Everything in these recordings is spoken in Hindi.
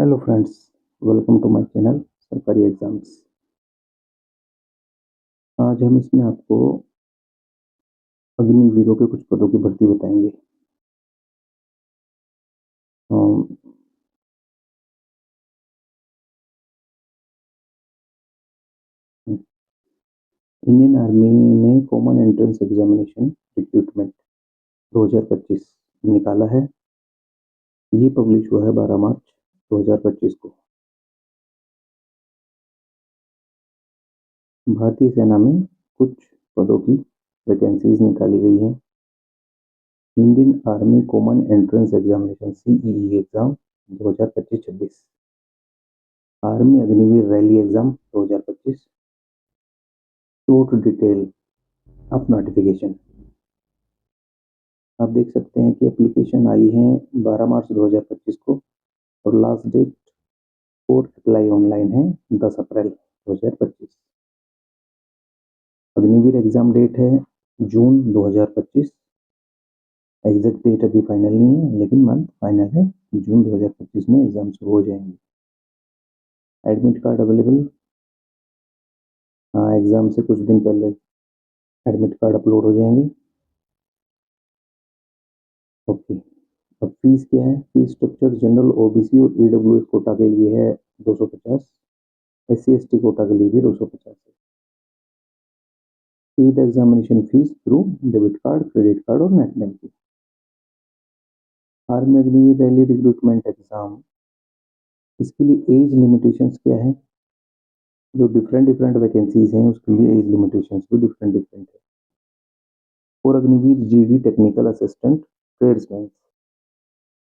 Hello friends, welcome to my channel सरकारी एग्जाम्स। आज हम इसमें आपको अग्निवीरों के कुछ पदों की भर्ती बताएंगे। अम, इंडियन आर्मी ने कॉमन एंट्रेंस एग्जामिनेशन रिक्रूटमेंट 2025 निकाला है। ये पब्लिश हुआ है 12 मार्च 2025 को। भारतीय सेना में कुछ पदों की वैकेंसीज निकाली गई हैं। Indian army common entrance examination CEE exam 2025-26, army Agniveer rally exam 2025, short detail of notification. आप देख सकते हैं कि एप्लीकेशन आई है 12 मार्च 2025 को और last date for apply online है 10 अप्रैल 2025। अग्निवीर एग्जाम डेट है जून 2025। एग्जैक्ट डेट अभी फाइनल नहीं है, लेकिन मंथ फाइनल है कि जून 2025 में एग्जाम शुरू हो जाएंगे। Admit card available. हाँ, एग्जाम से कुछ दिन पहले एडमिट कार्ड अपलोड हो जाएंगे। ओके, अब फीस क्या है? फीस स्ट्रक्चर जनरल OBC और EWS कोटा के लिए है 250, SC/ST कोटा के लिए भी 250 है। Pay the examination fees through debit card, credit card और net banking. Army Agniveer rally recruitment exam, इसके लिए एज लिमिटेशंस क्या है? जो डिफरेंट वैकेंसीज हैं उसके लिए एज लिमिटेशंस भी डिफरेंट है। और Agniveer GD technical assistant tradesman,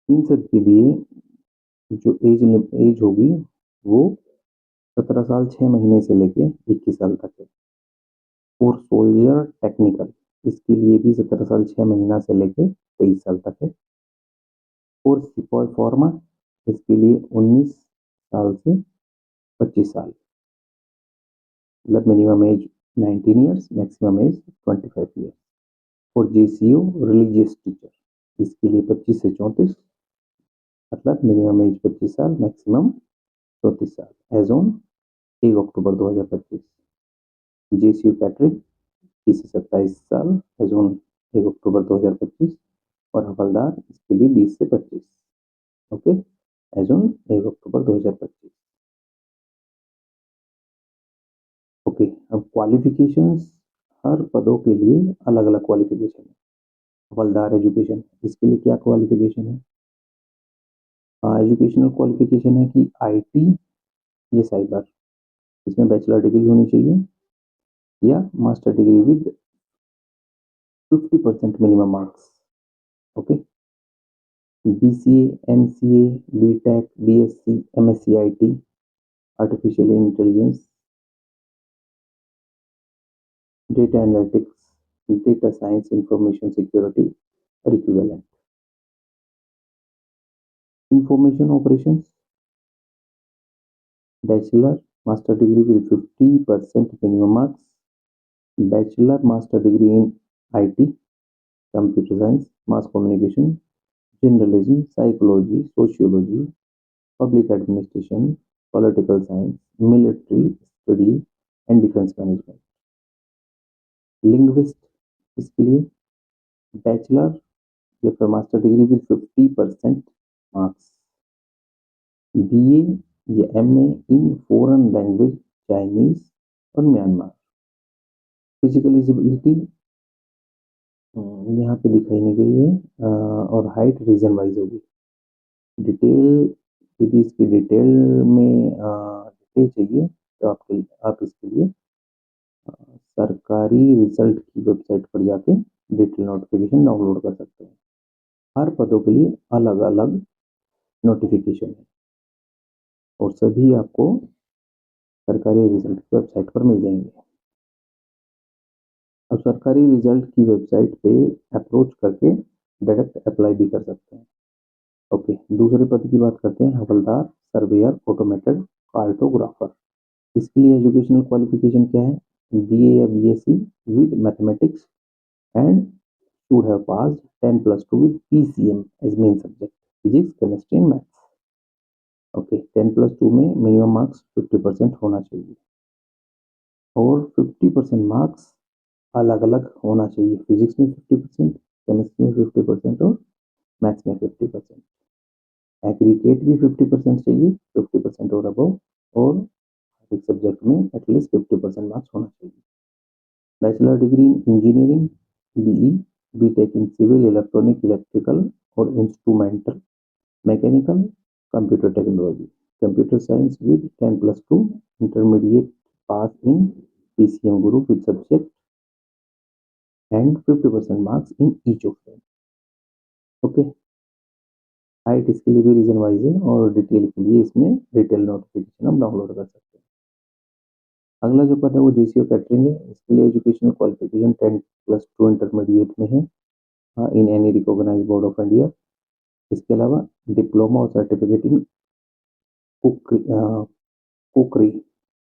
इन सब के लिए जो एज होगी वो 17 साल 6 महीने से लेके 21 साल तक है। और सोल्जर टेक्निकल, इसके लिए भी 17 साल 6 महीना से लेके 23 साल तक है। और सिपॉय फॉर्मा, इसके लिए 19 साल से 25 साल, मतलब minimum age 19 years, maximum age 25 years. और JCO रिलीजियस टीचर, इसके लिए 25 से 34, मतलब मिनिमम एज 25 साल, मैक्सिमम 34 साल, age on 1 October 2025। JCO catering 20 से 27 साल, एज ऑन 1 अक्टूबर 2025। और हवलदार, इसके लिए 20 से 25, okay, age on 1 October 2025। Okay, अब क्वालिफिकेशंस, हर पदों के लिए अलग अलग क्वालिफिकेशन है। हवलदार एजुकेशन, इसके लिए क्या क्वालिफिकेशन है? एजुकेशनल क्वालिफिकेशन है कि IT या साइबर, इसमें बैचलर डिग्री होनी चाहिए या master degree with 50% minimum marks. Okay, BCA, MCA, BTech, BSc, MSc IT, artificial intelligence, data analytics, data science, information security और equivalent. Information operations, bachelor master degree with 50% minimum marks, bachelor master degree in IT, computer science, mass communication, journalism, psychology, sociology, public administration, political science, military study and defence management. Linguist, इसके लिए बैचलर या फिर master degree with 50% marks, BA या MA in foreign language, Chinese और म्यांमार। फिजिकल एलिजिबिलिटी यहाँ पे दिखाई नहीं गई है, और हाइट रीजन वाइज होगी। डिटेल, यदि इसकी डिटेल में डिटेल चाहिए तो आप इसके लिए सरकारी रिजल्ट की वेबसाइट पर जाके डिटेल नोटिफिकेशन डाउनलोड कर सकते हैं। हर पदों के लिए अलग अलग नोटिफिकेशन है और सभी आपको सरकारी रिजल्ट की वेबसाइट पर मिल जाएंगे। अब सरकारी रिजल्ट की वेबसाइट पे अप्रोच करके डायरेक्ट अप्लाई भी कर सकते हैं। ओके, दूसरे पद की बात करते हैं, हवलदार सर्वेयर ऑटोमेटेड कार्टोग्राफर। इसके लिए एजुकेशनल क्वालिफिकेशन क्या है? BA या BSc with mathematics and should have passed 10+2 with PCM as main subject, physics, chemistry and maths. Okay, 10+2 में मिनिमम मार्क्स 50% होना चाहिए और 50% मार्क्स अलग अलग होना चाहिए। फिजिक्स में 50%, केमिस्ट्री में 50% और मैथ्स में 50%। एग्रीगेट भी 50% चाहिए, 50% और अबव, और एक सब्जेक्ट में एटलीस्ट 50% मार्क्स होना चाहिए। Bachelor degree in engineering, BE, BTech in civil, electronic, electrical और instrumental, mechanical, computer technology, computer science with 10+2, intermediate pass in PCM group with subject and 50% marks in each of them. Okay, height इसके लिए भी रीजन वाइज है और डिटेल के लिए इसमें डिटेल नोटिफिकेशन हम डाउनलोड कर सकते हैं। अगला जो पद है वो जेसीओ कैटरिंग है। इसके लिए एजुकेशनल क्वालिफिकेशन 10+2 इंटरमीडिएट में है in any recognise board of India. इसके अलावा डिप्लोमा और certificate in cookery,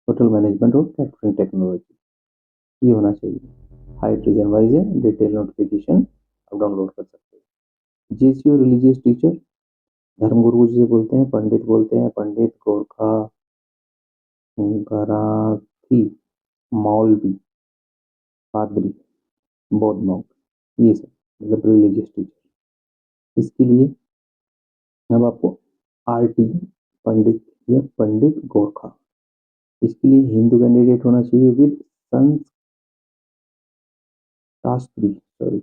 hotel management और कैटरिंग टेक्नोलॉजी, ये होना चाहिए। हाइट रीजन वाइज है, डिटेल नोटिफिकेशन आप डाउनलोड कर सकते हैं। जेसीओ रिलीजियस टीचर, धर्मगुरु जिसे बोलते हैं, पंडित बोलते हैं, पंडित, गोरखा, गराथी, मौलवी, पादरी, बौद्ध मॉन्क, ये सब मतलब रिलीजियस टीचर। इसके लिए अब आपको आरटी पंडित या पंडित गोरखा, इसके लिए हिंदू कैंडिडेट होना चाहिए with Shastri, sorry,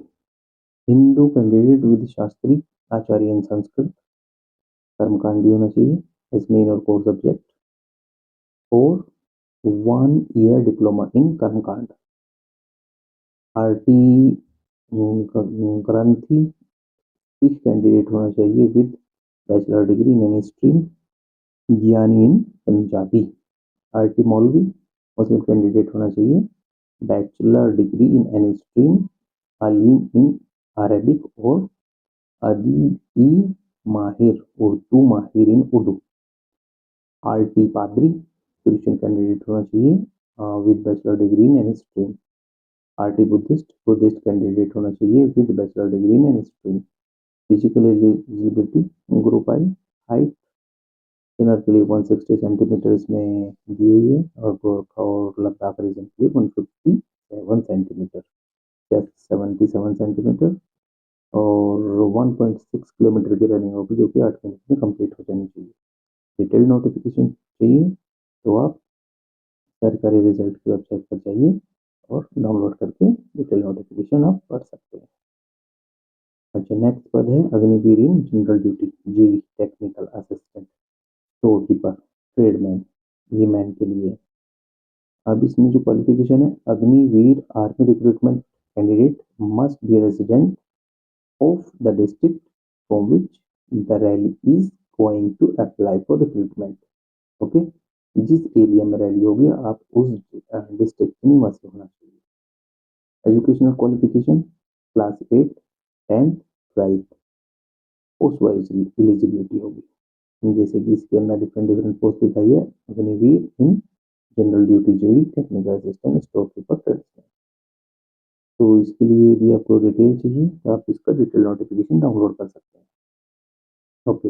Hindu candidate with Shastri, Acharya in Sanskrit, कर्मकांडी होना चाहिए एज मेन और कोर सब्जेक्ट, और 1 ईयर डिप्लोमा इन कर्मकांड। आरटी ग्रंथी 6 कैंडिडेट होना चाहिए with bachelor degree in any stream, ज्ञानी इन पंजाबी। आरटी मौलवी मुस्लिम कैंडिडेट होना चाहिए, bachelor degree in any stream, Aleem in Arabic और अदीबी माहिर, उर्दू माहिर इन उर्दू। आरटी पादरी क्रिश्चियन कैंडिडेट होना चाहिए with bachelor degree in any stream. RT Buddhist candidate होना चाहिए with bachelor degree in any stream. Physical eligibility group I, height general के लिए 160 सेंटीमीटर इसमें दी हुई है और गोरखा और लद्दाख रीजन के लिए 157 सेंटीमीटर, चेस्ट 77 सेंटीमीटर और 1.6 किलोमीटर की रनिंग होगी जो कि 8 मिनट में कंप्लीट हो जानी चाहिए। डिटेल नोटिफिकेशन चाहिए तो आप सरकारी रिजल्ट की वेबसाइट पर जाइए और डाउनलोड करके डिटेल नोटिफिकेशन आप पढ़ सकते हैं। अच्छा, नेक्स्ट पद है Agniveer in general duty, GD technical assistant, store keeper, tradesman, ये मैन के लिए। अब इसमें जो क्वालिफिकेशन है, Agniveer army recruitment candidate must be resident of the district from which the rally is going to apply for recruitment. Okay, जिस एरिया में रैली होगी आप उस डिस्ट्रिक्ट के निवासी होना चाहिए। Educational qualification class 8, 10th, 12th, post wise eligibility होगी। जैसे कि इसके अंदर डिफरेंट पोस्ट दिखाई है, Agniveer in general duty, GD technical assistant, store keeper, tradesman. तो इसके लिए यदि आपको डिटेल चाहिए तो आप इसका डिटेल नोटिफिकेशन डाउनलोड कर सकते हैं। ओके,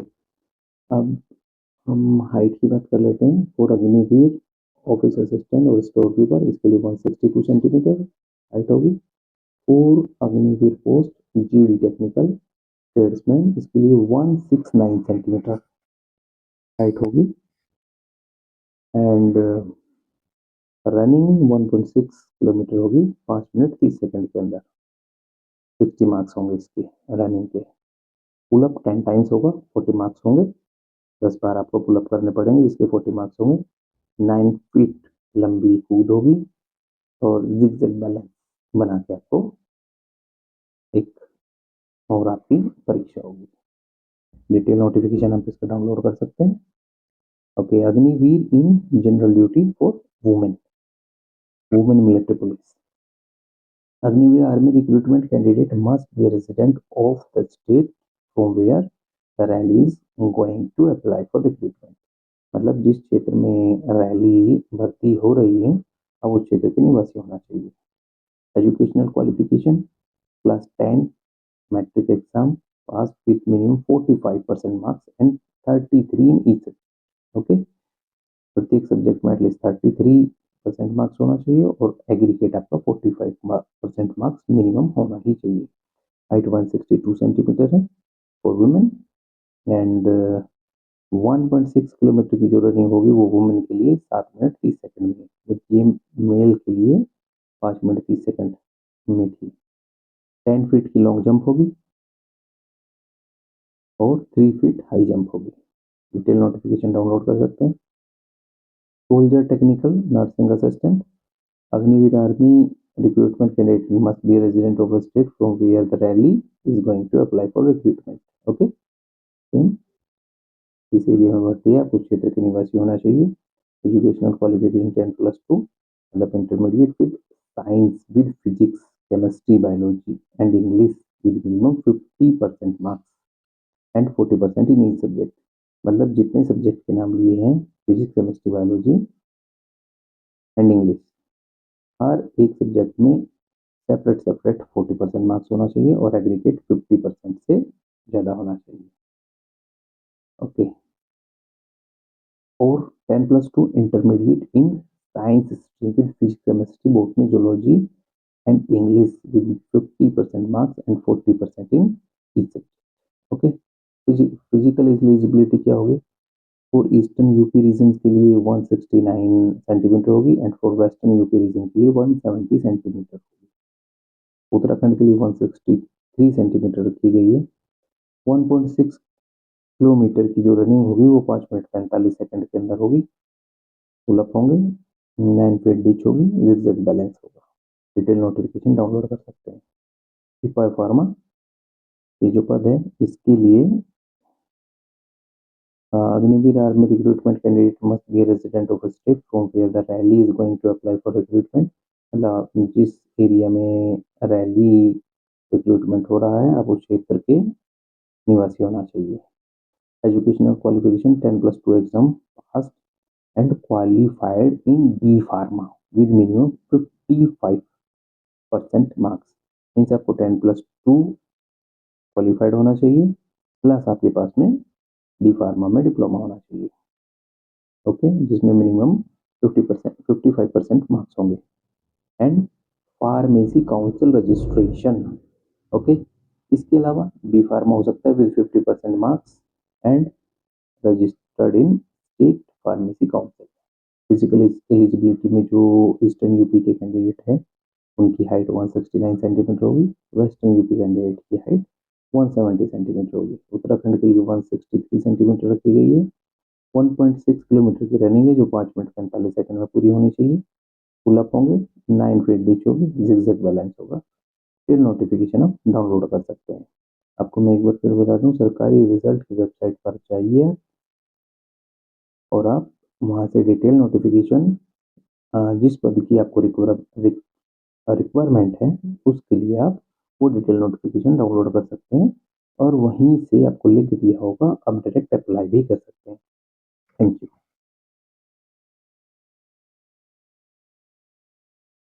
अब हम हाइट की बात कर लेते हैं। फॉर अग्निवीर ऑफिस असिस्टेंट और स्टोर कीपर, इसके लिए 162 सेंटीमीटर हाइट होगी। For Agniveer post GD technical tradesman, इसके लिए 169 सेंटीमीटर हाइट होगी एंड रनिंग 1.6 किलोमीटर होगी 5 मिनट 30 सेकंड के अंदर। 60 मार्क्स होंगे इसके रनिंग के। पुलअप 10 टाइम्स होगा, 40 मार्क्स होंगे। 10 बार आपको पुलअप करने पड़ेंगे जिसके 40 मार्क्स होंगे। 9 फीट लंबी कूद होगी और जिगजैग बैलेंस बना के आपको एक और आपकी परीक्षा होगी। डिटेल नोटिफिकेशन आप इसका डाउनलोड कर सकते हैं। Okay, Agniveer in general duty for women, women military police. Agniveer army recruitment candidate must be resident of the state from where the rally is going to apply for recruitment. मतलब जिस क्षेत्र में रैली भर्ती हो रही है अब उस क्षेत्र के निवासी होना चाहिए। Educational qualification class 10 matric exam pass with minimum 45% marks and 33 in each। Okay, प्रत्येक सब्जेक्ट में एटलीस्ट 33% मार्क्स होना चाहिए और एग्रीगेट आपका 45% मार्क्स मिनिमम होना ही चाहिए। हाइट 162 सेंटीमीटर है फॉर वुमेन एंड 1.6 किलोमीटर की जो रनिंग होगी वो वुमेन के लिए 7 मिनट 30 सेकंड में, जबकि मेल के लिए 5 मिनट 30 सेकंड में थी। 10 फीट की लॉन्ग जंप होगी और 3 फीट हाई जंप होगी। डिटेल नोटिफिकेशन डाउनलोड कर सकते हैं। Soldier technical nursing assistant, Agniveer army recruitment candidate must be a resident of a state from where the rally is going to apply for recruitment. Okay, same इस एरिया में भर्ती है, आपको क्षेत्र के निवासी होना चाहिए। एजुकेशनल क्वालिफिकेशन 10+2 मतलब intermediate with science with physics chemistry biology and English with minimum 50% marks and 40% in each subject. मतलब जितने सब्जेक्ट के नाम लिए हैं physics chemistry biology and English, हर एक सब्जेक्ट में सेपरेट 40% मार्क्स होना चाहिए और एग्रीगेट 50% से ज़्यादा होना चाहिए। ओके, और 10+2 intermediate in science stream with physics chemistry botany zoology and English with 50% marks and 40% in each subject. Okay, physical eligibility क्या होगी? फॉर ईस्टर्न यूपी रीजन के लिए 169 सेंटीमीटर होगी and for western UP region के लिए 170 सेंटीमीटर होगी। उत्तराखंड के लिए 163 सेंटीमीटर रखी गई है। 1.6 किलोमीटर की जो रनिंग होगी वो 5 मिनट 45 सेकंड के अंदर होगी। पुलअप होंगे, 9 फीट डीच होगी, जिगजैग बैलेंस होगा। डिटेल नोटिफिकेशन डाउनलोड कर सकते हैं। सिपाही फार्मा, ये जो पद है इसके लिए Agniveer army recruitment candidate must B a resident of a state from where the rally is going to apply for recruitment। मतलब जिस एरिया में रैली रिक्रूटमेंट हो रहा है आप उस क्षेत्र के निवासी होना चाहिए। Educational qualification 10+2 exam pass and qualified in D pharma with minimum 55% marks. Means आपको 10+2 क्वालिफाइड होना चाहिए प्लस आपके पास में डी फार्मा में डिप्लोमा होना चाहिए। ओके, जिसमें मिनिमम 55% मार्क्स होंगे and pharmacy council registration. Okay, इसके अलावा बी फार्मा हो सकता है with 50% marks and registered in state pharmacy council. Physical eligibility में जो ईस्टर्न यूपी के कैंडिडेट हैं उनकी हाइट 169 सेंटीमीटर होगी, वेस्टर्न यूपी कैंडिडेट की हाइट 170 सेंटीमीटर होगी। उत्तराखंड के लिए 163 सेंटीमीटर रखी गई है। 1.6 किलोमीटर की रनिंग है जो 5 मिनट 45 सेकंड में पूरी होनी चाहिए। पुलअप होंगे, 9 फीट डीच होगी, जिगजैग बैलेंस होगा। फिर नोटिफिकेशन आप डाउनलोड कर सकते हैं। आपको मैं एक बार फिर बता दूं, सरकारी रिजल्ट की वेबसाइट पर जाइए और आप वहां से डिटेल नोटिफिकेशन जिस पद की आपको रिक्वायरमेंट है उसके लिए आप वो डिटेल नोटिफिकेशन डाउनलोड कर सकते हैं और वहीं से आपको लिंक दिया होगा, आप डायरेक्ट अप्लाई भी कर सकते हैं। Thank you.